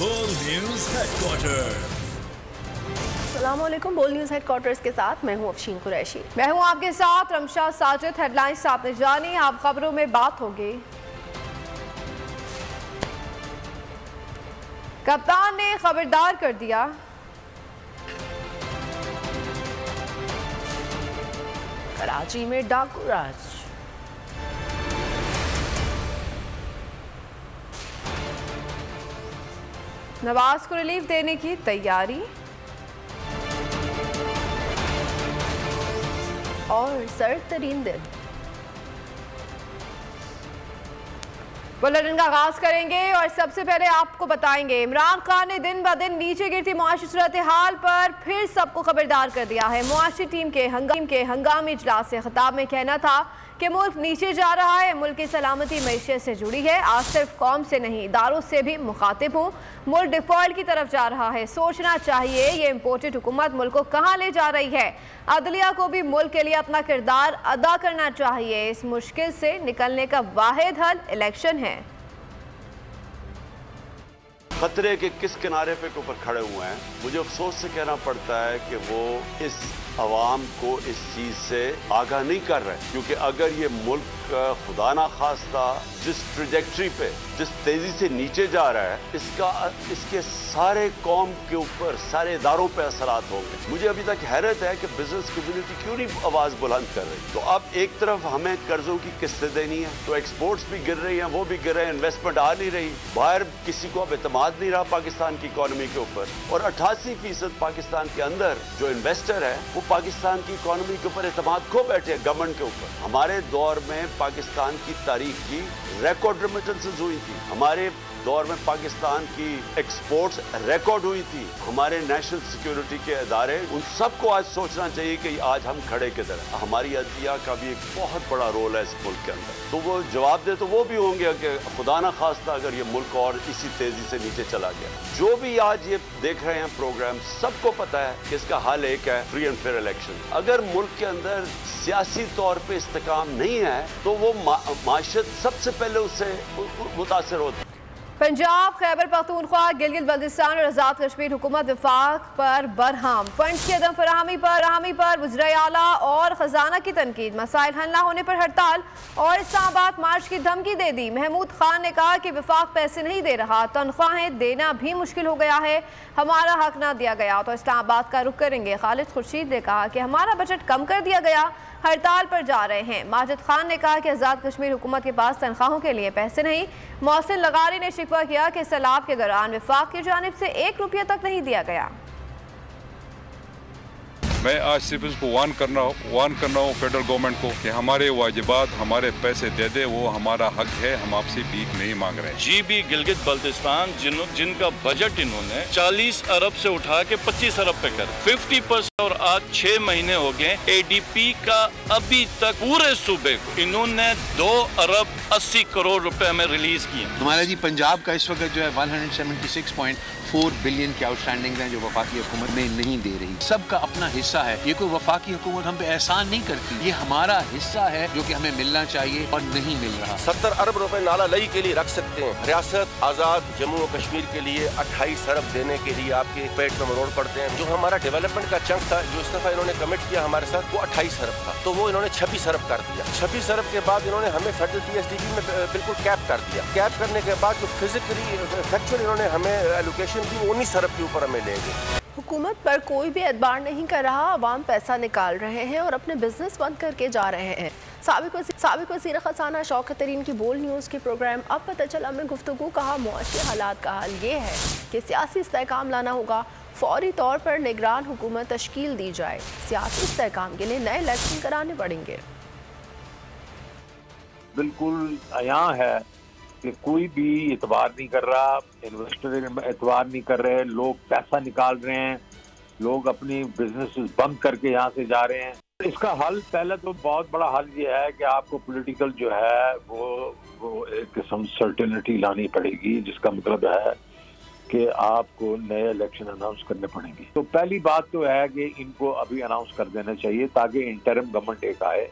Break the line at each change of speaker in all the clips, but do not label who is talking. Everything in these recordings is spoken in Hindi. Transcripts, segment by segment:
बोल न्यूज हेडक्वार्टर।
अस्सलामुअलैकुम। बोल न्यूज हेडक्वार्टर्स के साथ मैं हूं अफशीन कुरैशी। मैं हूं आपके साथ रमशा साजिद। हेडलाइंस आपने जानी, आप खबरों में बात होगी। कप्तान ने खबरदार कर दिया, कराची में डाकू राज। नवाज को रिलीफ देने की तैयारी और सर्द तरीन दिन। बुलेटिन का आगाज करेंगे और सबसे पहले आपको बताएंगे इमरान खान ने दिन ब दिन नीचे गिरती मुआशी सूरत हाल पर फिर सबको खबरदार कर दिया है। मुआशी टीम के हंगामी इजलास से खिताब में कहना था कि मुल्क नीचे जा रहा है, मुल्क की सलामती मईशत से जुड़ी है, आज सिर्फ कौम से नहीं इदारों से भी मुखातिब हूँ। मुल्क डिफॉल्ट की तरफ जा रहा है, सोचना चाहिए ये इम्पोर्टेड हुकूमत मुल्क को कहाँ ले जा रही है। अदलिया को भी मुल्क के लिए अपना किरदार अदा करना चाहिए। इस मुश्किल से निकलने का वाहिद हल इलेक्शन है।
खतरे के किस किनारे पे ऊपर खड़े हुए हैं, मुझे अफसोस से कहना पड़ता है कि वो इस अवाम को इस चीज से आगाह नहीं कर रहे, क्योंकि अगर ये मुल्क खुदा ना खास्ता जिस ट्रेजेक्ट्री पे जिस तेजी से नीचे जा रहा है, इसके सारे कौम के ऊपर सारे इदारों पे असरात होंगे। मुझे अभी तक हैरत है कि बिजनेस कम्युनिटी क्यों नहीं आवाज बुलंद कर रही। तो अब एक तरफ हमें कर्जों की किस्तें देनी है, तो एक्सपोर्ट्स भी गिर रही हैं, वो भी गिर रहे हैं, इन्वेस्टमेंट आ नहीं रही, बाहर किसी को अब एतमाद नहीं रहा पाकिस्तान की इकोनॉमी के ऊपर, और 88% पाकिस्तान के अंदर जो इन्वेस्टर है वो पाकिस्तान की इकोनॉमी के ऊपर एतमाद खो बैठे हैं गवर्नमेंट के ऊपर। हमारे दौर में पाकिस्तान की तारीख की रिकॉर्ड रेमिटेंसेस हुई थी, हमारे दौर में पाकिस्तान की एक्सपोर्ट्स रिकॉर्ड हुई थी, हमारे नेशनल सिक्योरिटी के इदारे, उन सबको आज सोचना चाहिए कि आज हम खड़े किधर हैं। हमारी अदलिया का भी एक बहुत बड़ा रोल है इस मुल्क के अंदर, तो वो जवाब दे तो वो भी होंगे कि खुदा ना खास्ता अगर ये मुल्क और इसी तेजी से नीचे चला गया। जो भी आज ये देख रहे हैं प्रोग्राम, सबको पता है कि इसका हल एक है, फ्री एंड फेयर इलेक्शन। अगर मुल्क के अंदर सियासी तौर पर इस्तेकाम नहीं है तो वो माशत सबसे पहले उससे मुतासर होती है।
पंजाब, खैबर पख्तूनख्वा, गिलगित बल्तिस्तान और आज़ाद कश्मीर हुकूमत वफाक पर बरहम। फंड्स की अदम फराहमी पर वज़ीर आला और खजाना की तनकीद। मसाइल हल न होने पर हड़ताल और इस्लामाबाद मार्च की धमकी दे दी। महमूद खान ने कहा कि वफाक पैसे नहीं दे रहा, तनख्वाहें देना भी मुश्किल हो गया है, हमारा हक ना दिया गया तो इस्लामाबाद का रुख करेंगे। खालिद खुर्शीद ने कहा कि हमारा बजट कम कर दिया गया, हड़ताल पर जा रहे हैं। माजिद खान ने कहा कि आज़ाद कश्मीर हुकूमत के पास तनख्वाहों के लिए पैसे नहीं। मोहसिन लगारी ने शिकवा किया कि सैलाब के दौरान वफाक की जानिब से 1 रुपया तक नहीं दिया गया।
मैं आज सिर्फ इसको वार्न करना हूँ फेडरल गवर्नमेंट को कि हमारे वाजिबात, हमारे पैसे दे दे, वो हमारा हक है, हम आपसे भीख नहीं मांग रहे।
GB गिलगित बल्तिस्तान जिनका बजट इन्होंने 40 अरब से उठा के 25 अरब पे कर 50%, और आज 6 महीने हो गए ADP का अभी तक पूरे सूबे को इन्होंने 2 अरब 80 करोड़ रुपए में रिलीज किए।
हमारा जी पंजाब का इस वक्त जो है 176.4 बिलियन के आउटस्टैंडिंग हैं जो वफाकी हुकूमत में नहीं दे रही। सबका अपना हिस्सा है, ये कोई वफाकी हुकूमत हम पे एहसान नहीं करती, ये हमारा हिस्सा है जो कि हमें मिलना चाहिए और नहीं मिल रहा।
70 अरब रुपए नाला लई के लिए रख सकते हैं, रियासत आजाद जम्मू और कश्मीर के लिए 28 अरब देने के लिए आपके पेट में मरोड़ पड़ते हैं। जो हमारा डेवलपमेंट का चंक था, जो इस दफा इन्होंने कमिट किया हमारे साथ, वो 28 अरब था, तो वो इन्होंने 26 अरब कर दिया। 26 अरब के बाद इन्होंने हमें फेडरल PSDB में बिल्कुल कैप कर दिया। कैप करने के बाद जो फिजिकली फैक्चुअली इन्होंने हमें एलोकेशन दी, 19 अरब के ऊपर हमें लेंगे।
हुकूमत पर कोई भी एतबार नहीं कर रहा, अवाम पैसा निकाल रहे हैं और अपने बिजनेस बंद करके जा रहे हैं। साबिक वज़ीर ख़ज़ाना शौकत तरीन की बोल न्यूज़ के प्रोग्राम अब पता चला में गुफ्तगू कहा मुआशी हालात का हल ये है कि सियासी इस्तेहकाम लाना होगा, फौरी तौर पर निगरान हुकूमत तश्कील दी जाए, सियासी इस्तेहकाम के लिए नए इलेक्शन कराने पड़ेंगे।
बिल्कुल अयां है कि कोई भी एतबार नहीं कर रहा, इन्वेस्टर एतबार नहीं कर रहे, लोग पैसा निकाल रहे हैं, लोग अपनी बिजनेस बंद करके यहाँ से जा रहे हैं। इसका हल पहले तो बहुत बड़ा हल ये है कि आपको पॉलिटिकल जो है वो एक किस्म सर्टेनिटी लानी पड़ेगी, जिसका मतलब है कि आपको नए इलेक्शन अनाउंस करने पड़ेंगे। तो पहली बात तो है कि इनको अभी अनाउंस कर देना चाहिए ताकि इंटरिम गवर्नमेंट एक आए।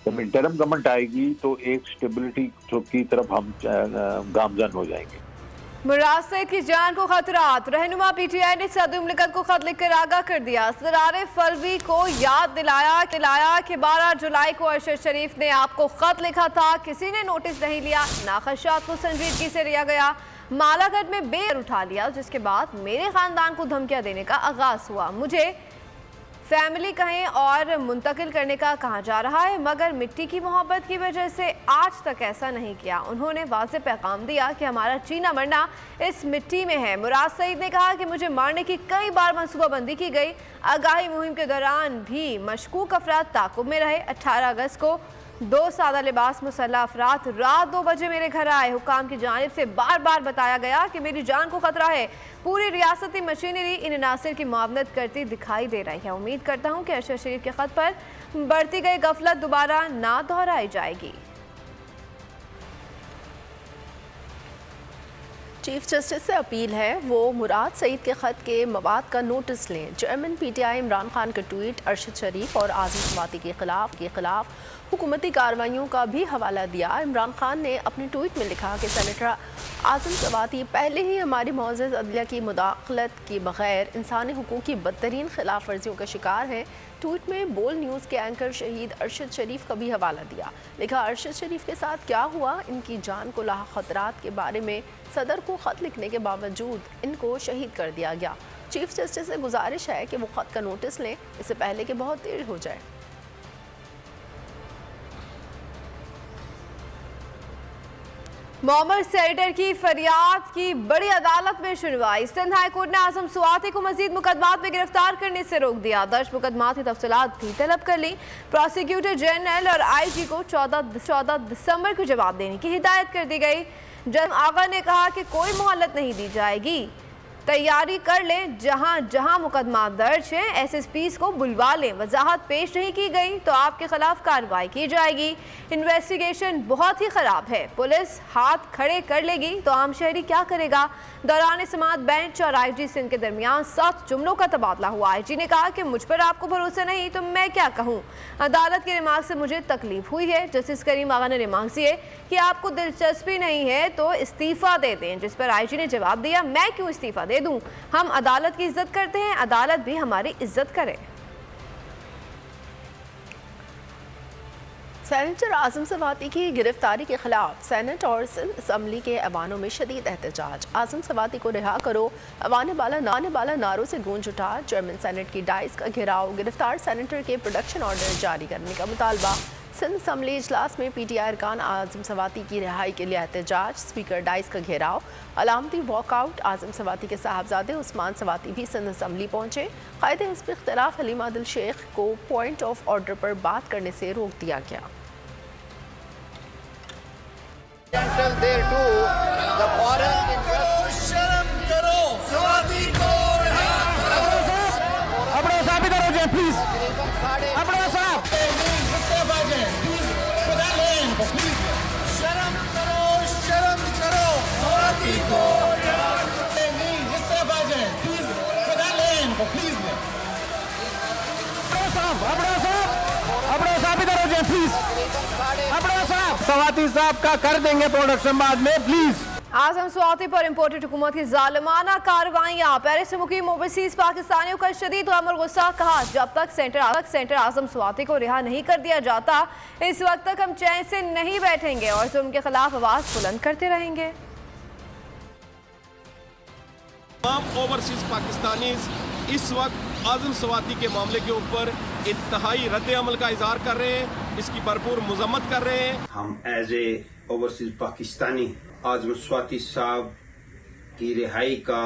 जब इंटरिम गवर्नमेंट आएगी तो एक स्टेबिलिटी की तरफ हम गामजन हो जाएंगे।
मुराद सईद की जान को खतरात। रहनुमा पीटीआई ने सदर मुमलिकत को खत लिखकर आगाह कर दिया। सदर आरिफ अलवी को याद दिलाया कि 12 जुलाई को अरशद शरीफ ने आपको खत लिखा था, किसी ने नोटिस नहीं लिया, नाखशात को संजीदगी से लिया गया, मालागढ़ में बेर उठा लिया, जिसके बाद मेरे खानदान को धमकियां देने का आगाज हुआ। मुझे फैमिली कहें और मुंतकिल करने का कहा जा रहा है, मगर मिट्टी की मोहब्बत की वजह से आज तक ऐसा नहीं किया। उन्होंने वाज़ेह पैगाम दिया कि हमारा जीना मरना इस मिट्टी में है। मुराद सईद ने कहा कि मुझे मारने की कई बार मनसूबाबंदी की गई। आगाही मुहिम के दौरान भी मशकूक अफराद ताक़ुब में रहे। 18 अगस्त को 2 सादा लिबास मुसल्लह अफराद रात 2 बजे मेरे घर आए। हुकाम की जानिब से बार बार बताया गया कि मेरी जान को खतरा है। पूरी रियासती मशीनरी इन नासिर की मुआवनत करती दिखाई दे रही है। उम्मीद करता हूँ कि अरशद शरीफ के खत पर बढ़ती गई गफलत दोबारा ना दोहराई जाएगी।
चीफ जस्टिस से अपील है वो मुराद सईद के खत के मवाद का नोटिस लें। चेयरमैन पीटीआई इमरान खान का ट्वीट अरशद शरीफ और आज़म सवाती के खिलाफ हुकूमती कार्रवाइयों का भी हवाला दिया। इमरान खान ने अपने ट्वीट में लिखा कि सेनेटर आज़म सवाती पहले ही हमारी मुअज़्ज़ज़ अदलिया की मुदाखलत के बगैर इंसानी हुकूक की बदतरीन खिलाफ वर्जियों का शिकार है। ट्वीट में बोल न्यूज़ के एंकर शहीद अरशद शरीफ का भी हवाला दिया। लिखा, अरशद शरीफ के साथ क्या हुआ, इनकी जान को लाक खतरात के बारे में सदर को ख़त लिखने के बावजूद इनको शहीद कर दिया गया। चीफ जस्टिस से गुजारिश है कि वो ख़त का नोटिस लें, इससे पहले कि बहुत देर हो जाए।
मोहम्मद सेनेटर की फरियाद की बड़ी अदालत में सुनवाई। सिंध हाई कोर्ट ने आज़म सवाती को मजीद मुकदमात में गिरफ्तार करने से रोक दिया। दर्ज मुकदमात की तफसीलात भी तलब कर ली। प्रोसिक्यूटर जनरल और आईजी को 14 दिसंबर को जवाब देने की हिदायत कर दी गई। जज आगा ने कहा कि कोई मोहलत नहीं दी जाएगी, तैयारी कर लें, जहां जहां मुकदमा दर्ज है एसएसपीज़ को बुलवा लें। वजाहत पेश नहीं की गई तो आपके खिलाफ कार्रवाई की जाएगी। इन्वेस्टिगेशन बहुत ही ख़राब है, पुलिस हाथ खड़े कर लेगी तो आम शहरी क्या करेगा। दौरान समाअत बेंच और आईजी सिंध के दरमियान 7 जुमलों का तबादला हुआ। आईजी ने कहा कि मुझ पर आपको भरोसा नहीं तो मैं क्या कहूँ। अदालत के रिमार्क से मुझे तकलीफ हुई है। जस्टिस करीम आगा ने रिमार्क दिए कि आपको दिलचस्पी नहीं है तो इस्तीफ़ा दे दें, जिस पर आईजी ने जवाब दिया, मैं क्यों इस्तीफ़ा दे दूं, हम अदालत की इज्जत करते हैं, अदालत भी हमारी इज्जत करे।
सेनेटर आज़म सवाती की गिरफ्तारी के खिलाफ सेनेट और सिंध असम्बली के ऐवानों में शदीद एहतजाज। आज़म सवाती को रिहा करो, अवाने बाला नारों से गूंज उठा। चेयरमैन सेनेट की डाइस का घेराव, गिरफ्तार सेनेटर के प्रोडक्शन ऑर्डर जारी करने का मुतालबा। सिंध असम्बली इजलास में पीटीआई अरकान आज़म सवाती की रिहाई के लिए एहतजाज, स्पीकर डाइस का घेराव, अलामती वॉकआउट। आज़म सवाती के साहबजादे उस्मान सवाती भी सिंध असम्बली पहुंचे। कायद हिज़्ब इख्तिलाफ हलीम आदिल शेख को पॉइंट ऑफ ऑर्डर पर बात करने से रोक दिया गया।
सवाती साहब का कर देंगे प्रोडक्शन बाद में, प्लीज।
आज़म सवाती पर इम्पोर्टेड हुकूमत की जालिमाना कार्रवाइयाँ। पेरिस से मुकीम ओवरसीज पाकिस्तानियों का शदीद गम और गुस्सा। कहा, जब तक सेंटर आज़म सवाती को रिहा नहीं कर दिया जाता, इस वक्त तक हम चैन से नहीं बैठेंगे और जुल्म के खिलाफ आवाज़ बुलंद करते रहेंगे।
तमाम ओवरसीज पाकिस्तानी इस वक्त आज़म सवाती के मामले के ऊपर इंतहाई रद्द अमल का इजहार कर रहे हैं, इसकी भरपूर मजम्मत कर रहे हैं।
हम एज ए ओवरसीज पाकिस्तानी आज़म सवाती साहब की रिहाई का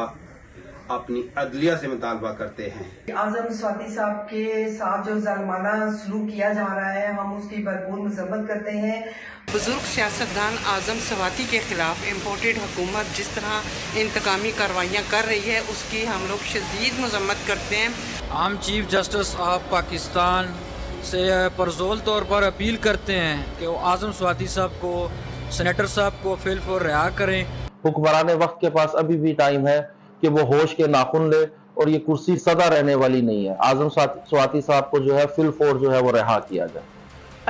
अपनी अदलिया से मुतालबा करते हैं।
आज़म सवाती साहब के साथ जो जालिमाना सलूक किया जा रहा है, हम उसकी भरपूर मजम्मत करते हैं।
बुजुर्ग सियासतदान आज़म सवाती के खिलाफ इम्पोर्टेड हुकूमत जिस तरह इंतकामी कार्रवाइयाँ कर रही है, उसकी हम लोग शदीद मजम्मत करते हैं।
हम चीफ जस्टिस ऑफ पाकिस्तान से पुरज़ोर तौर पर अपील करते हैं कि वो आज़म सवाती साहब को, सेनेटर साहब को फिलफौर रिहा करें।
हुक्मरान वक्त के पास अभी भी टाइम है कि वो होश के नाखून ले और ये कुर्सी सदा रहने वाली नहीं है। आज़म सवाती साहब को जो है फिलफौर जो है वो रिहा किया जाए।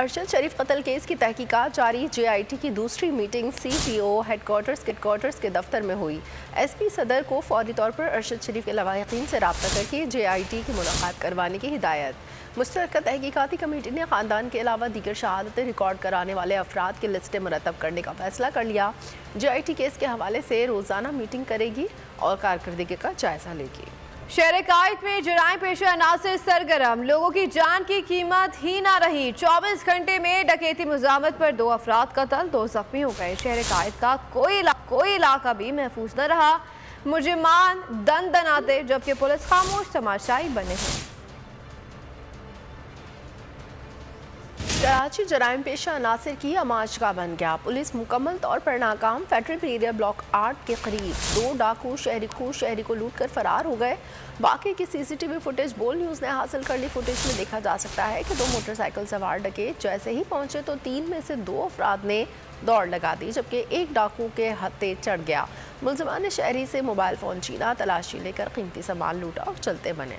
अरशद शरीफ कत्ल केस की तहकीकात जारी। JIT की दूसरी मीटिंग CTO हेडक्वार्टर्स के दफ्तर में हुई। SP सदर को फौरी तौर पर अरशद शरीफ के लवाहिकीन से रब्ता करके JIT की मुलाकात करवाने की हिदायत। मुश्तरका तहकीकाती कमेटी ने ख़ानदान के अलावा दीगर शहादतें रिकॉर्ड कराने वाले अफराद की लिस्टें मुरतब करने का फैसला कर लिया। JIT केस के हवाले से रोज़ाना मीटिंग करेगी और कारकर्दगी का जायजा लेगी।
शहर कायद में जराइम पेशा अनासर सरगर्म, लोगों की जान की कीमत ही ना रही। 24 घंटे में डकैती मुजामत पर 2 अफराद कत्ल, 2 जख्मी हो गए। शहर कायद का कोई इलाका भी महफूज न रहा। मुजरिमान दन दनाते जबकि पुलिस खामोश तमाशाई बने हैं।
कराची जराइम पेशा अनासर की आमाजगाह बन गया। पुलिस मुकम्मल तौर पर नाकाम। फेडरल एरिया ब्लॉक 8 के करीब 2 डाकू शहरी को लूट कर फरार हो गए। बाकी की CCTV फुटेज बोल न्यूज़ ने हासिल कर ली। फुटेज में देखा जा सकता है कि 2 मोटरसाइकिल सवार डकैत जैसे ही पहुंचे तो 3 में से 2 अफराद ने दौड़ लगा दी, जबकि एक डाकू के हत्थे चढ़ गया। मुलजमान ने शहरी से मोबाइल फ़ोन छीना, तलाशी लेकर कीमती सामान लूटा और चलते बने।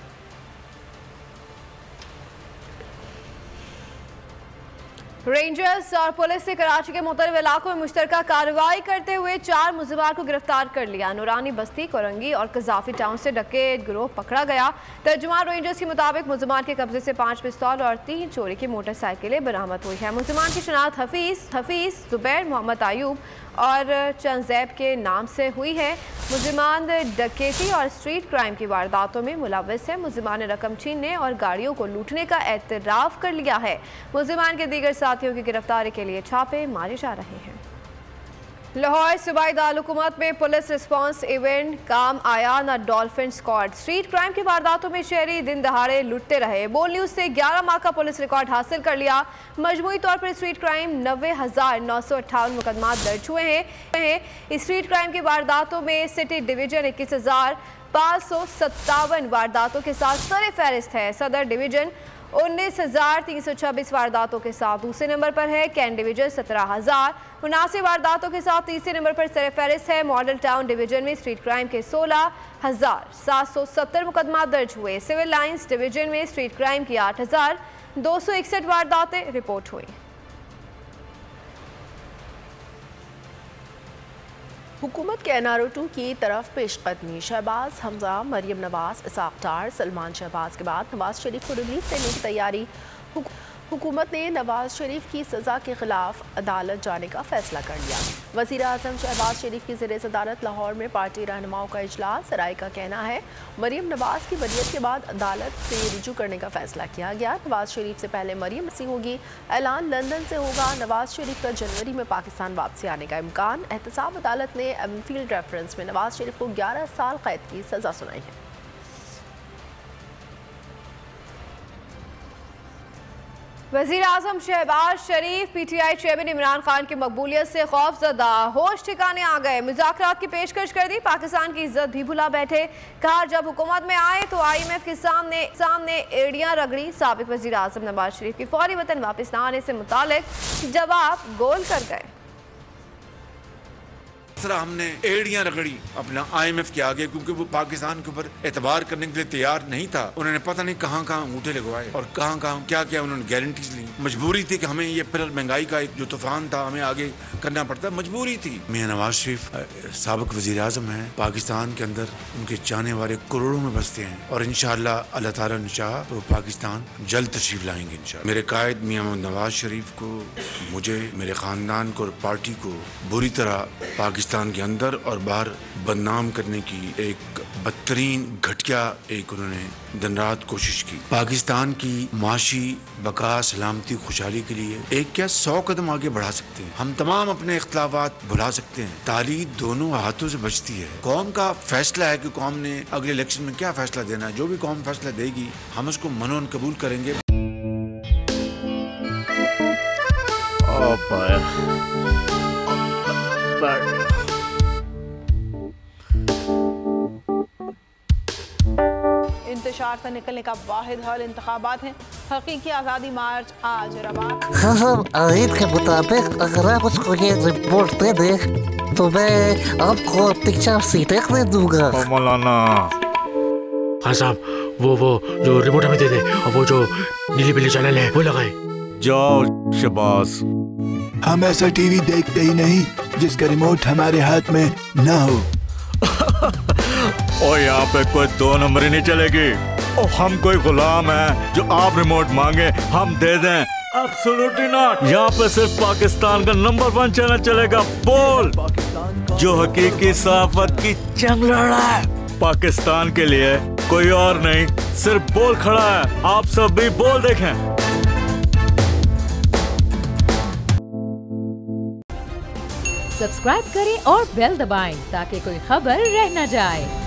रेंजर्स और पुलिस ने कराची के मुख्तलिफ इलाकों में मुश्तरका कार्रवाई करते हुए 4 मुलज़िमान को गिरफ्तार कर लिया। नूरानी बस्ती, कोरंगी और कजाफी टाउन से डकैत गिरोह पकड़ा गया। तर्जुमान रेंजर्स के मुताबिक मुलज़िमान के कब्जे से 5 पिस्तौल और 3 चोरी की मोटरसाइकिलें बरामद हुई है। मुलज़िमान की शनाख्त हफीज़, जुबैर, मोहम्मद आयूब और चंजैब के नाम से हुई है। मुलज़िमान डकैती और स्ट्रीट क्राइम की वारदातों में मुलव्वस है। मुलज़िमान ने रकम छीनने और गाड़ियों को लूटने का एतराफ़ कर लिया है। मुलज़िमान के दीगर साथियों की गिरफ्तारी के लिए छापे मारे जा रहे हैं। लाहौर सूबाई दारुल-हुकूमत में पुलिस रिस्पांस इवेंट काम आया न डॉल्फिन स्क्वाड। स्ट्रीट क्राइम की वारदातों में शहरी दिन दहाड़े लुटते रहे। बोल न्यूज़ से 11 माह का पुलिस रिकॉर्ड हासिल कर लिया। मजमूई तौर पर स्ट्रीट क्राइम 90,958 मुकदमा दर्ज हुए हैं। स्ट्रीट क्राइम की वारदातों में सिटी डिवीजन 21,557 वारदातों के साथ सर फहरिस्त है। सदर डिवीजन 19,326 वारदातों के साथ दूसरे नंबर पर है। कैंट डिवीजन 17,079 वारदातों के साथ तीसरे नंबर पर सर फहरिस्त है। मॉडल टाउन डिवीजन में स्ट्रीट क्राइम के 16,770 मुकदमा दर्ज हुए। सिविल लाइंस डिवीजन में स्ट्रीट क्राइम की 8,261 वारदातें रिपोर्ट हुई।
हुकूमत के NRO-2 की तरफ पेशकदमी। शहबाज, हमजा, मरियम नवाज, इसाक डार, सलमान शहबाज के बाद नवाज शरीफ को रिलीज देने की तैयारी। हुकूमत ने नवाज शरीफ की सज़ा के खिलाफ अदालत जाने का फैसला कर लिया। वज़ीर आज़म शहबाज शरीफ की ज़ेर सदारत लाहौर में पार्टी रहनुमाओं का इजलास। राय का कहना है मरियम नवाज की वरीयत के बाद अदालत से रुजू करने का फैसला किया गया। नवाज शरीफ से पहले मरियम सी होगी। ऐलान लंदन से होगा। नवाज शरीफ का जनवरी में पाकिस्तान वापसी आने का इम्कान। एहतसाब अदालत ने एमफील्ड रेफरेंस में नवाज शरीफ को 11 साल कैद की सज़ा सुनाई है।
वज़ीर आज़म शहबाज शरीफ PTI चेयरमैन इमरान खान की मकबूलियत से खौफजदा, होश ठिकाने आ गए। मुज़ाकरात की पेशकश कर दी, पाकिस्तान की इज्जत भी भुला बैठे। कहा जब हुकूमत में आए तो IMF के सामने एड़ियां रगड़ी। साबिक वज़ीर आज़म नवाज शरीफ की फौरी वतन वापस न आने से मुतालिक जवाब गोल कर गए।
हमने एड़ियां रगड़ी अपना IMF के आगे, क्योंकि वो पाकिस्तान के ऊपर एतबार करने के लिए तैयार नहीं था। उन्होंने पता नहीं कहां अंगूठे लगवाए और कहां क्या उन्होंने गारंटीज ली। मजबूरी थी कि हमें ये फिर महंगाई का एक जो तूफान था हमें आगे करना पड़ता, मजबूरी थी। मियां नवाज शरीफ साबिक वज़ीर आज़म है। पाकिस्तान के अंदर उनके चाहने वाले करोड़ों में बसते हैं और इंशाअल्लाह अल्लाह ताला ने चाहा तो पाकिस्तान जल्द तशरीफ लाएंगे इंशाअल्लाह। मेरे कायद मियां नवाज शरीफ को, मुझे, मेरे खानदान को और पार्टी को बुरी तरह पाकिस्तान के अंदर और बाहर बदनाम करने की एक बदतरीन घटिया उन्होंने दिन रात कोशिश की। पाकिस्तान की माशी बका, सलामती, खुशहाली के लिए एक क्या 100 कदम आगे बढ़ा सकते हैं। हम तमाम अपने इख्तलाफात भुला सकते हैं। तालीद दोनों हाथों से बचती है। कौम का फैसला है कि कौम ने अगले इलेक्शन में क्या फैसला देना है। जो भी कौम फैसला देगी हम उसको मनोन कबूल करेंगे।
इंतशार से निकलने का वाहिद हल इंतखाबात हैं। हकीकी आज़ादी मार्च आज रवान।
हाँ, आयत के मुताबिक अगर आप उसको ये रिपोर्ट दे दें तो मैं आपको अपनी 4 सीटें दे दूंगा।
मौलाना
हाँ साहब, वो जो रिपोर्ट हमें दे दे और वो जो नीली पीली चैनल है वो लगाए।
जाओ शबाश।
हम ऐसा टीवी देखते ही नहीं जिसका रिमोट हमारे हाथ में ना हो।
और यहाँ पे कोई 2 नंबर ही नहीं चलेगी। और हम कोई गुलाम है जो आप रिमोट मांगे हम दे दें? Absolutely not. यहाँ पे सिर्फ पाकिस्तान का नंबर 1 चैनल चलेगा, बोल, जो हकीकी सहाफत की जंग लड़ रहा है। पाकिस्तान के लिए कोई और नहीं, सिर्फ बोल खड़ा है। आप सब भी बोल देखें।
सब्सक्राइब करें और बेल दबाएं ताकि कोई खबर रह न जाए।